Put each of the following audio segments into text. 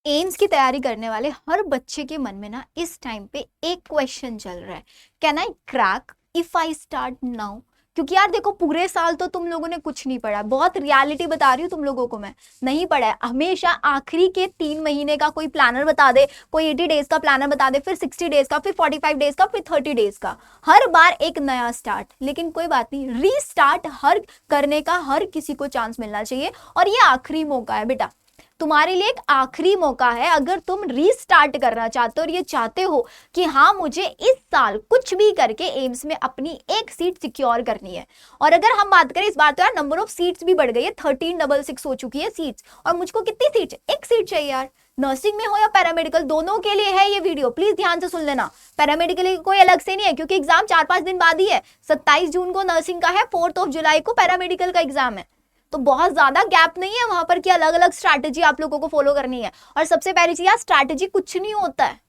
AIIMS की तैयारी करने वाले हर बच्चे के मन में ना इस टाइम पे एक क्वेश्चन चल रहा है, can I crack if I start now. क्योंकि यार देखो, पूरे साल तो तुम लोगों ने कुछ नहीं पढ़ा, बहुत रियलिटी बता रही हूँ तुम लोगों को, मैं नहीं पढ़ा है। हमेशा आखिरी के 3 महीने का कोई प्लानर बता दे, कोई 80 डेज का प्लानर बता दे, फिर 60 डेज का, फिर 45 डेज का, फिर 30 डेज का, हर बार एक नया स्टार्ट। लेकिन कोई बात नहीं, रीस्टार्ट हर करने का हर किसी को चांस मिलना चाहिए, और ये आखिरी मौका है बेटा, तुम्हारे लिए एक आखिरी मौका है। अगर तुम रीस्टार्ट करना चाहते हो और ये चाहते हो कि हाँ मुझे इस साल कुछ भी करके एम्स में अपनी एक सीट सिक्योर करनी है, और अगर हम बात करें इस बार तो यार नंबर ऑफ सीट्स भी बढ़ गई है, 1366 हो चुकी है सीट्स, और मुझको कितनी सीट्स, एक सीट चाहिए यार। नर्सिंग में हो या पैरामेडिकल, दोनों के लिए है ये वीडियो, प्लीज ध्यान से सुन लेना। पैरामेडिकल कोई अलग से नहीं है, क्योंकि एग्जाम 4-5 दिन बाद ही है। 27 जून को नर्सिंग का है, 4 जुलाई को पैरामेडिकल का एग्जाम है, तो बहुत ज्यादा गैप नहीं है वहां पर कि अलग अलग स्ट्रैटेजी आप लोगों को फॉलो करनी है। और सबसे पहली चीज यार, स्ट्रैटेजी कुछ नहीं होता है।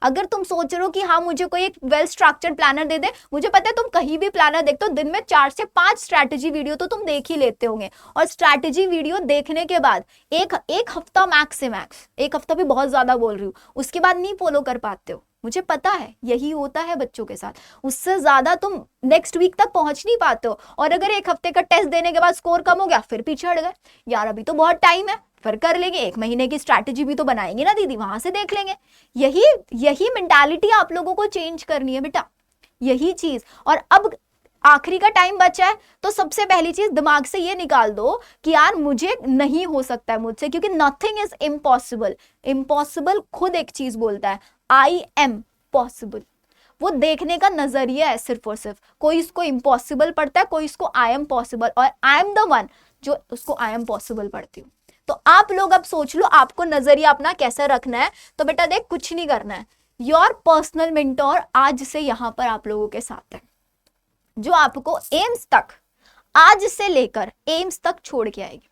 अगर तुम सोच रहे हो कि हाँ मुझे कोई एक वेल स्ट्रक्चर्ड प्लानर दे दे, मुझे पता है तुम कहीं भी प्लानर देखते हो दिन में 4 से 5 स्ट्रैटेजी वीडियो तो तुम देख ही लेते होंगे, और स्ट्रैटेजी वीडियो देखने के बाद एक हफ्ता मैक्स से मैक्स, एक हफ्ता भी बहुत ज्यादा बोल रही हूँ, उसके बाद नहीं फॉलो कर पाते हो। मुझे पता है यही होता है बच्चों के साथ, उससे ज्यादा तुम नेक्स्ट वीक तक पहुंच नहीं पाते हो। और अगर एक हफ्ते का टेस्ट देने के बाद स्कोर कम हो गया, फिर पीछे हट गए, यार अभी तो बहुत टाइम है, फिर कर लेंगे, 1 महीने की स्ट्रैटेजी भी तो बनाएंगे ना दीदी, वहां से देख लेंगे। यही मेंटालिटी आप लोगों को चेंज करनी है बेटा, यही चीज। और अब आखिरी का टाइम बचा है, तो सबसे पहली चीज दिमाग से ये निकाल दो कि यार मुझे नहीं हो सकता है मुझसे, क्योंकि नथिंग इज इम्पॉसिबल। इम्पॉसिबल खुद एक चीज बोलता है, आई एम पॉसिबल। वो देखने का नजरिया है सिर्फ और सिर्फ, कोई इसको इम्पॉसिबल पढ़ता है, कोई इसको आई एम पॉसिबल, और आई एम द वन जो उसको आई एम पॉसिबल पढ़ती हूँ। तो आप लोग अब सोच लो आपको नजरिया अपना कैसा रखना है। तो बेटा देख, कुछ नहीं करना है, योर पर्सनल मेंटोर आज से यहां पर आप लोगों के साथ है, जो आपको एम्स तक, आज से लेकर एम्स तक छोड़ के आएगी।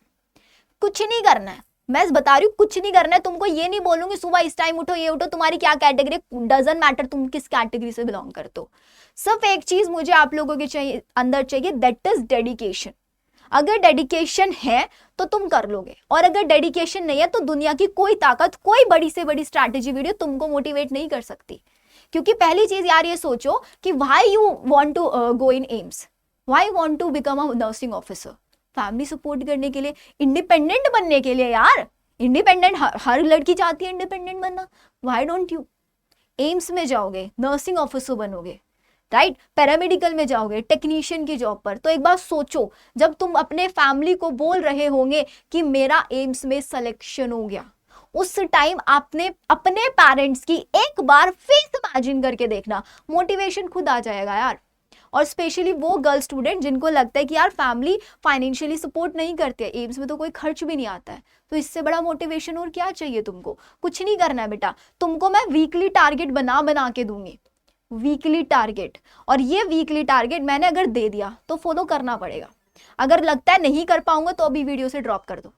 कुछ नहीं करना है, मैं बता रही हूँ, कुछ नहीं करना है तुमको। ये नहीं बोलूंगी सुबह इस टाइम उठो, ये उठो, तुम्हारी क्या कैटेगरी, डजंट मैटर तुम किस कैटेगरी से बिलोंग करते हो। सिर्फ एक चीज मुझे आप लोगों के चाहिए, अंदर चाहिए, दैट इज डेडिकेशन। अगर डेडिकेशन है तो तुम कर लोगे, और अगर डेडिकेशन नहीं है तो दुनिया की कोई ताकत, कोई बड़ी से बड़ी स्ट्रैटेजी वीडियो तुमको मोटिवेट नहीं कर सकती। क्योंकि पहली चीज यार ये सोचो कि why you want to go in AIIMS, why want to become a nursing officer, family support करने के लिए, इंडिपेंडेंट बनने के लिए। यार इंडिपेंडेंट हर लड़की चाहती है इंडिपेंडेंट बनना, व्हाई डोंट यू। एम्स में जाओगे, नर्सिंग ऑफिसर बनोगे, राइट, पैरामेडिकल में जाओगे, टेक्नीशियन की जॉब पर। तो एक बार सोचो, जब तुम अपने फैमिली को बोल रहे होंगे कि मेरा एम्स में सिलेक्शन हो गया, उस टाइम आपने अपने पेरेंट्स की एक बार फेस इमेजिन करके देखना, मोटिवेशन खुद आ जाएगा यार। और स्पेशली वो गर्ल स्टूडेंट जिनको लगता है कि यार फैमिली फाइनेंशियली सपोर्ट नहीं करती है, एम्स में तो कोई खर्च भी नहीं आता है, तो इससे बड़ा मोटिवेशन और क्या चाहिए तुमको। कुछ नहीं करना है बेटा, तुमको मैं वीकली टारगेट बना के दूंगी, वीकली टारगेट। और ये वीकली टारगेट मैंने अगर दे दिया तो फॉलो करना पड़ेगा। अगर लगता है नहीं कर पाऊंगा तो अभी वीडियो से ड्रॉप कर दो।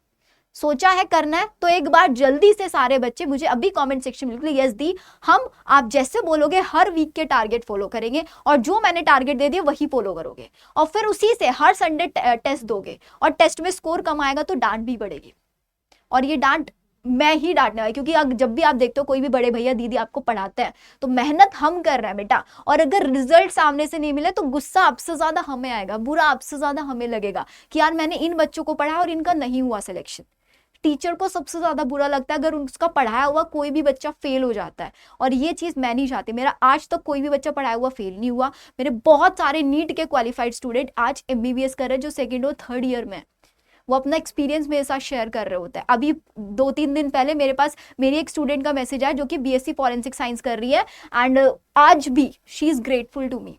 सोचा है करना है तो एक बार जल्दी से सारे बच्चे मुझे अभी कमेंट सेक्शन में लिख, यस दी, हम आप जैसे बोलोगे हर वीक के टारगेट फॉलो करेंगे, और जो मैंने टारगेट दे दिया वही फॉलो करोगे, और फिर उसी से हर संडे टेस्ट दोगे, और टेस्ट में स्कोर कम आएगा तो डांट भी बढ़ेगी। और ये डांट मैं ही डांटने वाली, क्योंकि जब भी आप देखते हो कोई भी बड़े भैया दीदी आपको पढ़ाते हैं तो मेहनत हम कर रहे हैं बेटा, और अगर रिजल्ट सामने से नहीं मिले तो गुस्सा आपसे ज्यादा हमें आएगा, बुरा आपसे ज्यादा हमें लगेगा कि यार मैंने इन बच्चों को पढ़ाया और इनका नहीं हुआ सिलेक्शन। टीचर को सबसे ज्यादा बुरा लगता है अगर उसका पढ़ाया हुआ कोई भी बच्चा फेल हो जाता है, और ये चीज मैं नहीं चाहती। मेरा आज तक कोई भी बच्चा पढ़ाया हुआ फेल नहीं हुआ। मेरे बहुत सारे नीट के क्वालिफाइड स्टूडेंट आज MBBS कर रहे हैं, जो 2nd और 3rd ईयर में, वो अपना एक्सपीरियंस मेरे साथ शेयर कर रहे होते हैं। अभी 2-3 दिन पहले मेरे पास मेरी एक स्टूडेंट का मैसेज आया जो कि BSc फॉरेंसिक साइंस कर रही है, एंड आज भी she is grateful to me.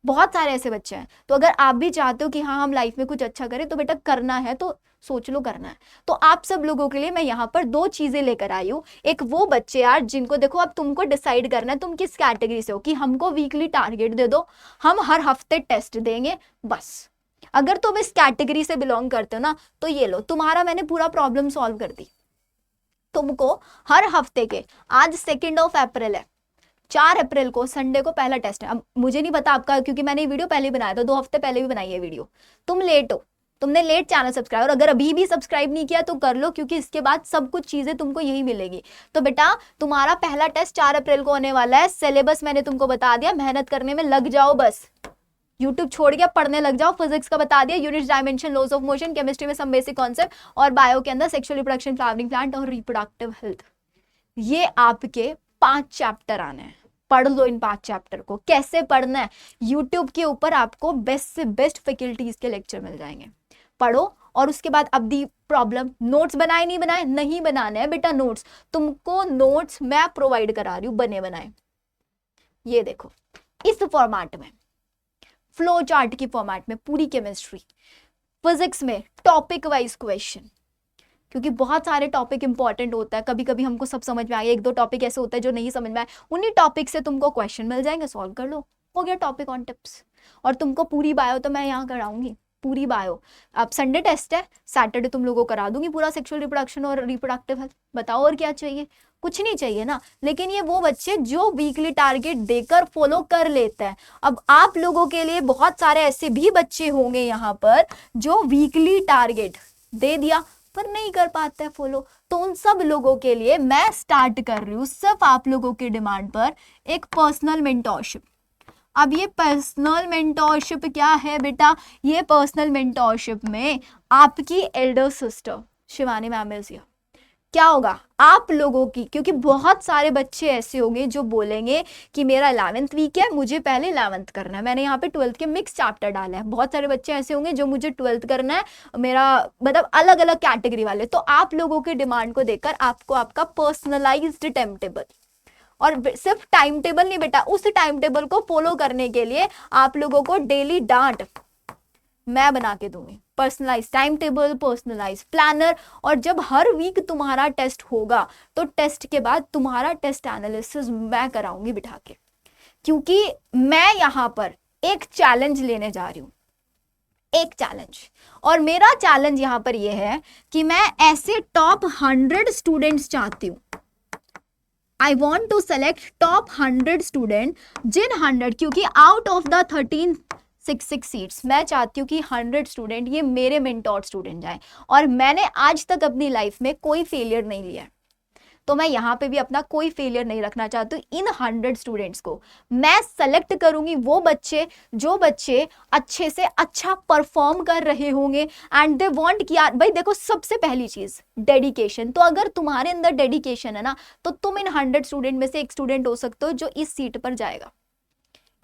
बहुत सारे ऐसे बच्चे हैं। तो अगर आप भी चाहते हो कि हाँ हम लाइफ में कुछ अच्छा करें, तो बेटा करना है तो सोच लो करना है। तो आप सब लोगों के लिए मैं यहाँ पर 2 चीजें लेकर आई हूँ। एक वो बच्चे यार जिनको देखो, अब तुमको डिसाइड करना है तुम किस कैटेगरी से हो, कि हमको वीकली टारगेट दे दो, हम हर हफ्ते टेस्ट देंगे बस। अगर तुम इस कैटेगरी से बिलोंग करते हो ना, तो ये लो, तुम्हारा मैंने पूरा प्रॉब्लम सॉल्व कर दी। तुमको हर हफ्ते के, आज 2 अप्रैल है, 4 अप्रैल को संडे को पहला टेस्ट है। अब मुझे नहीं पता आपका, क्योंकि मैंने ये वीडियो पहले ही बनाया था, 2 हफ्ते पहले भी बनाई है वीडियो। तुम लेट हो, तुमने लेट चैनल सब्सक्राइब, और अगर अभी भी सब्सक्राइब नहीं किया तो कर लो, क्योंकि इसके बाद सब कुछ चीजें तुमको यही मिलेगी। तो बेटा तुम्हारा पहला टेस्ट 4 अप्रैल को होने वाला है। सिलेबस मैंने तुमको बता दिया, मेहनत करने में लग जाओ बस, यूट्यूब छोड़ के पढ़ने लग जाओ। फिजिक्स का बता दिया, units, dimension, laws of motion, chemistry में सम बेसिक कॉन्सेप्ट, और बायो के अंदर सेक्सुअल रिप्रोडक्शन, फ्लावरिंग प्लांट और रिप्रोडक्टिव हेल्थ। ये आपके 5 चैप्टर आने हैं, पढ़ लो इन 5 चैप्टर को। कैसे पढ़ना है, यूट्यूब के ऊपर आपको बेस्ट से बेस्ट फैकल्टीज के लेक्चर मिल जाएंगे, पढ़ो। और उसके बाद अब दी प्रॉब्लम, नोट्स बनाए नहीं बनाए, नहीं बनाने हैं बेटा नोट्स, तुमको नोट्स मैं प्रोवाइड करा रही हूं बने बनाए। ये देखो इस फॉर्मेट में, फ्लो चार्ट की फॉर्मेट में, पूरी केमिस्ट्री, फिजिक्स में टॉपिक वाइज क्वेश्चन, क्योंकि बहुत सारे टॉपिक इंपॉर्टेंट होता है, कभी कभी हमको सब समझ में आए, 1-2 टॉपिक ऐसे होता है जो नहीं समझ में आए, उन्हीं टॉपिक से तुमको क्वेश्चन मिल जाएंगे, सॉल्व कर लो, हो गया टॉपिक ऑन टिप्स। और तुमको पूरी बायो तो मैं यहाँ कराऊंगी, पूरी बायो। अब संडे टेस्ट है, सैटरडे तुम लोगों को करा दूंगी पूरा सेक्सुअल रिप्रोडक्शन और रिप्रोडक्टिव हेल्थ। बताओ और क्या चाहिए, कुछ नहीं चाहिए ना। लेकिन ये वो बच्चे जो वीकली टारगेट देकर फॉलो कर लेते हैं। अब आप लोगों के लिए बहुत सारे ऐसे भी बच्चे होंगे यहाँ पर जो वीकली टारगेट दे दिया पर नहीं कर पाते हैं फॉलो, तो उन सब लोगों के लिए मैं स्टार्ट कर रही हूँ सिर्फ आप लोगों के डिमांड पर एक पर्सनल मेंटोरशिप। अब ये पर्सनल मेंटोरशिप क्या है बेटा, ये पर्सनल मेंटोरशिप में आपकी Elder sister Shivani ma'am is here. क्या होगा आप लोगों की, क्योंकि बहुत सारे बच्चे ऐसे होंगे जो बोलेंगे कि मेरा 11th वीक है, मुझे पहले 11th करना है, मैंने यहाँ पे 12th के मिक्स चैप्टर डाला है। बहुत सारे बच्चे ऐसे होंगे जो मुझे 12th करना है, मेरा मतलब अलग अलग कैटेगरी वाले। तो आप लोगों की डिमांड को देखकर आपको आपका पर्सनलाइज्ड टाइम टेबल, और सिर्फ टाइम टेबल नहीं बेटा, उस टाइम टेबल को फॉलो करने के लिए आप लोगों को डेली डांट मैं बना के दूंगी, personalise time table, personalise planner. और जब हर वीक तुम्हारा टेस्ट होगा तो टेस्ट के बाद तुम्हारा टेस्ट एनालिसिस मैं कराऊंगी बिठा के, क्योंकि मैं यहाँ पर एक चैलेंज लेने जा रही हूँ, एक चैलेंज। और मेरा चैलेंज यहाँ पर यह है कि मैं ऐसे टॉप 100 स्टूडेंट्स चाहती हूँ। I want to select top 100 student, जिन 100, क्योंकि आउट ऑफ द 1366 सीट्स मैं चाहती हूँ कि 100 स्टूडेंट ये मेरे मेंटोर स्टूडेंट जाएं। और मैंने आज तक अपनी लाइफ में कोई फेलियर नहीं लिया, तो मैं यहाँ पे भी अपना कोई फेलियर नहीं रखना चाहती हूँ। इन 100 स्टूडेंट्स को मैं सेलेक्ट करूंगी, वो बच्चे जो बच्चे अच्छे से अच्छा परफॉर्म कर रहे होंगे एंड दे वांट कि यार भाई देखो, सबसे पहली चीज डेडिकेशन। तो अगर तुम्हारे अंदर डेडिकेशन है ना, तो तुम इन 100 स्टूडेंट में से एक स्टूडेंट हो सकते हो जो इस सीट पर जाएगा,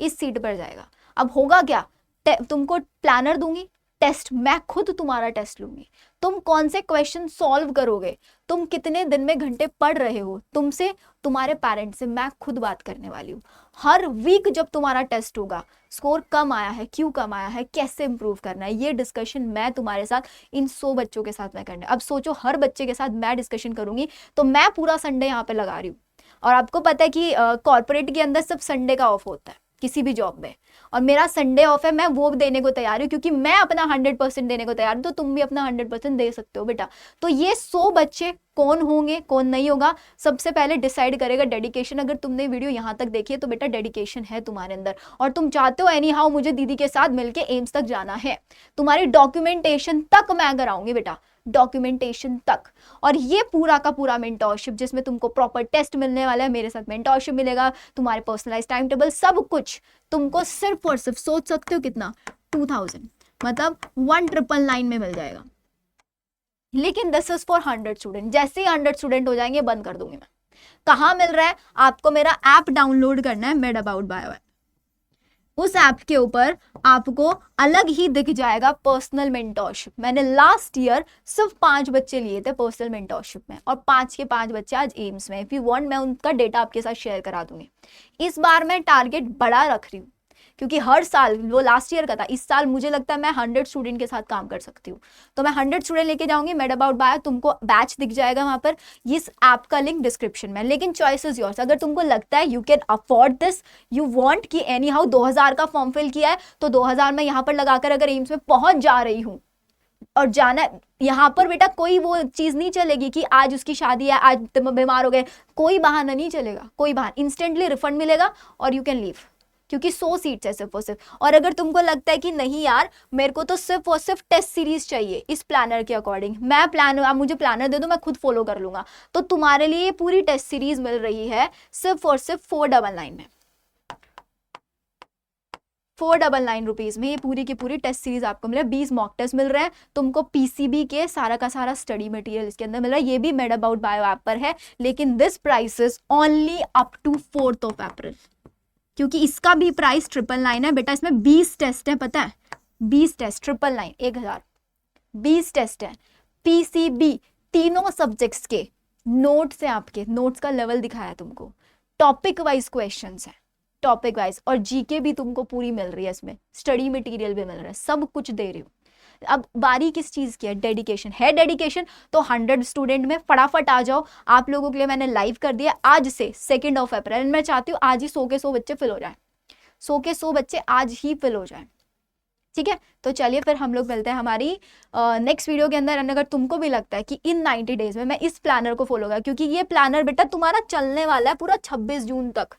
इस सीट पर जाएगा। अब होगा क्या, तुमको प्लानर दूंगी, टेस्ट मैं खुद तुम्हारा टेस्ट लूंगी, तुम कौन से क्वेश्चन सॉल्व करोगे, तुम कितने दिन में घंटे पढ़ रहे हो, तुमसे तुम्हारे पेरेंट्स से मैं खुद बात करने वाली हूँ। हर वीक जब तुम्हारा टेस्ट होगा, स्कोर कम आया है, क्यों कम आया है, कैसे इंप्रूव करना है, ये डिस्कशन मैं तुम्हारे साथ इन 100 बच्चों के साथ मैं करना है। अब सोचो हर बच्चे के साथ मैं डिस्कशन करूंगी, तो मैं पूरा संडे यहाँ पे लगा रही हूँ। और आपको पता है कि कॉर्पोरेट के अंदर सिर्फ संडे का ऑफ होता है किसी भी जॉब में, और मेरा संडे ऑफ है, मैं वो देने को तैयार हूँ, क्योंकि मैं अपना 100% देने को तैयार हूँ, तो तुम भी अपना 100% दे सकते हो बेटा। तो ये 100 बच्चे कौन होंगे कौन नहीं होगा, सबसे पहले डिसाइड करेगा डेडिकेशन। अगर तुमने वीडियो यहाँ तक देखी है तो बेटा डेडिकेशन है तुम्हारे अंदर, और तुम चाहते हो एनी हाउ मुझे दीदी के साथ मिलके एम्स तक जाना है, तुम्हारी डॉक्यूमेंटेशन तक मैं कराऊंगी बेटा, डॉक्यूमेंटेशन तक। और ये पूरा का पूरा मेंटोरशिप, जिसमें तुमको प्रॉपर टेस्ट मिलने वाला है, मेरे साथ मेंटोरशिप मिलेगा, तुम्हारे पर्सनलाइज टाइम टेबल, सब कुछ तुमको सिर्फ और सिर्फ, सोच सकते हो कितना, 2000 मतलब 1999 में मिल जाएगा। लेकिन दिस इज फॉर 100 स्टूडेंट। जैसे ही 100 स्टूडेंट हो जाएंगे बंद कर दूंगी मैं। कहाँ मिल रहा है आपको, मेरा ऐप डाउनलोड करना है, मेड अबाउट बायो। उस ऐप के ऊपर आपको अलग ही दिख जाएगा पर्सनल मेंटोरशिप। मैंने लास्ट ईयर सिर्फ 5 बच्चे लिए थे पर्सनल मेंटोरशिप में, और 5 के 5 बच्चे आज एम्स में। इफ यू वांट मैं उनका डेटा आपके साथ शेयर करा दूंगी। इस बार मैं टारगेट बड़ा रख रही हूँ, क्योंकि हर साल, वो लास्ट ईयर का था, इस साल मुझे लगता है मैं 100 स्टूडेंट के साथ काम कर सकती हूँ। तो मैं 100 स्टूडेंट लेके जाऊंगी, मेड अबाउट बायो, तुमको बैच दिख जाएगा वहां पर, इस ऐप का लिंक डिस्क्रिप्शन में। लेकिन चॉइस इज योर्स। अगर तुमको लगता है you can afford this, you want कि एनी हाउ 2000 का फॉर्म फिल किया है तो 2000 में यहाँ पर लगाकर अगर एम्स में पहुंच जा रही हूँ और जाना, यहाँ पर बेटा कोई वो चीज नहीं चलेगी कि आज उसकी शादी है, आज तुम बीमार हो गए, कोई बहाना नहीं चलेगा, कोई बहाना, इंस्टेंटली रिफंड मिलेगा और यू कैन लीव। क्योंकि 100 सीट्स है सिर्फ और सिर्फ। और अगर तुमको लगता है कि नहीं यार मेरे को तो सिर्फ और सिर्फ टेस्ट सीरीज चाहिए इस प्लानर के अकॉर्डिंग, मैं प्लान, आप मुझे प्लानर दे दो मैं खुद फॉलो कर लूंगा, तो तुम्हारे लिए ये पूरी टेस्ट सीरीज मिल रही है सिर्फ और सिर्फ 499 में। 499 रुपीज में ये पूरी की पूरी टेस्ट सीरीज आपको मिल रहा है। 20 मॉक टेस्ट मिल रहे हैं तुमको, पीसीबी के सारा का सारा स्टडी मटेरियल इसके अंदर मिल रहा है। ये भी मेड अबाउट बायो ऐप पर है, लेकिन this price is only up to 4th of April, क्योंकि इसका भी प्राइस 999 है बेटा। इसमें 20 टेस्ट है, पता है 20 टेस्ट, 999 1000 20 टेस्ट है। पीसीबी तीनों सब्जेक्ट्स के नोट्स है, आपके नोट्स का लेवल दिखाया तुमको, टॉपिक वाइज क्वेश्चंस है, टॉपिक वाइज, और जीके भी तुमको पूरी मिल रही है इसमें, स्टडी मटेरियल भी मिल रहा है, सब कुछ दे रही हूँ। अब बारी किस चीज की है, डेडिकेशन है। डेडिकेशन तो 100 स्टूडेंट में फटाफट आ जाओ, आप लोगों के लिए मैंने लाइव कर दिया आज से 2nd of April। मैं चाहती हूँ आज ही 100 के 100 बच्चे फिल हो जाए, 100 के 100 बच्चे आज ही फिल हो जाए, ठीक है। तो चलिए फिर हम लोग मिलते हैं हमारी नेक्स्ट वीडियो के अंदर। अगर तुमको भी लगता है कि इन 90 डेज में मैं इस प्लानर को फॉलो करूँ, क्योंकि ये प्लानर बेटा तुम्हारा चलने वाला है पूरा 26 जून तक।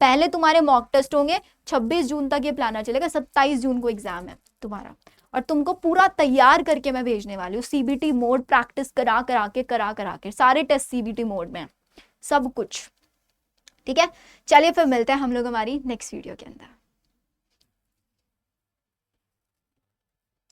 पहले तुम्हारे मॉक टेस्ट होंगे, 26 जून तक ये प्लानर चलेगा, 27 जून को एग्जाम है तुम्हारा, और तुमको पूरा तैयार करके मैं भेजने वाली हूँ। सीबीटी मोड प्रैक्टिस करा करा के सारे टेस्ट सीबीटी मोड में, सब कुछ, ठीक है। चलिए फिर मिलते हैं हम लोग हमारी नेक्स्ट वीडियो के अंदर।